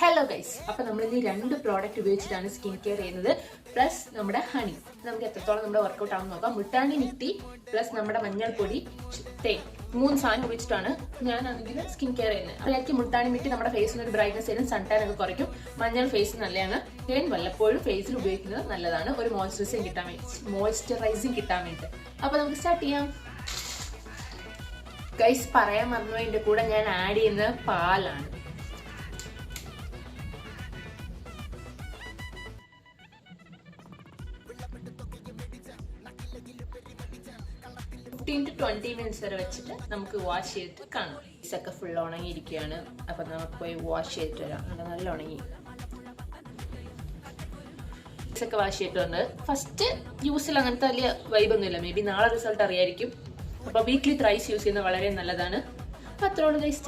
Hello guys, അപ്പൊ നമ്മൾ ഇനി 2 പ്രോഡക്റ്റ് ഉപയോഗിച്ചിട്ടാണ് സ്കിൻ കെയർ ചെയ്യുന്നത്. പ്ലസ് നമ്മുടെ ഹണി. നമുക്ക് എത്രത്തോളം നമ്മുടെ വർക്കൗട്ട് ആണെന്ന് നോക്കാം. മുട്ടാണി നിറ്റി പ്ലസ് നമ്മുടെ മഞ്ഞൾപ്പൊടി, തേൻ, 3 സാധനം ഉപയോഗിച്ചിട്ടാണ് ഞാനാണെങ്കിൽ സ്കിൻ കെയർ ചെയ്യുന്നത്. അതിലേക്ക് മുട്ടാണി നിറ്റി നമ്മുടെ ഫേസിന് ഒരു ബ്രൈറ്റ്നസ് തരും, സൺ ടാൻ ഒക്കെ കുറയ്ക്കും. മഞ്ഞൾ ഫേസ് നല്ലതാണ്. തേൻ വല്ലപ്പോഴും ഫേസിൽ ഉപയോഗിക്കുന്നത് നല്ലതാണ്, ഒരു മോയ്സ്ചറൈസിങ് കിട്ടാൻ വേണ്ടി. അപ്പൊ നമുക്ക് സ്റ്റാർട്ട് ചെയ്യാം. ഗൈസ്, പറയാൻ മറന്നു, അതിന്റെ കൂടെ ഞാൻ ആഡ് ചെയ്യുന്നത് പാലാണ്. to 20 minutes വരെ വെച്ചിട്ട് നമുക്ക് വാഷ് ചെയ്തിട്ട് കാണാം. ഫേസൊക്കെ ഫുൾ ഉണങ്ങിയിരിക്കുകയാണ്. അപ്പൊ നമുക്ക് പോയി വാഷ് ചെയ്തിട്ട് വരാം. നല്ല ഉണങ്ങി ഫേസൊക്കെ വാഷ് ചെയ്തിട്ട് വന്നത്. ഫസ്റ്റ് യൂസിൽ അങ്ങനത്തെ വലിയ വൈബൊന്നുമില്ല. മേ ബി നാളെ റിസൾട്ട് അറിയായിരിക്കും. അപ്പൊ വീക്ക്ലി ത്രൈസ് യൂസ് ചെയ്യുന്നത് വളരെ നല്ലതാണ്. അപ്പൊ അത്രയോളം ഗൈസ്.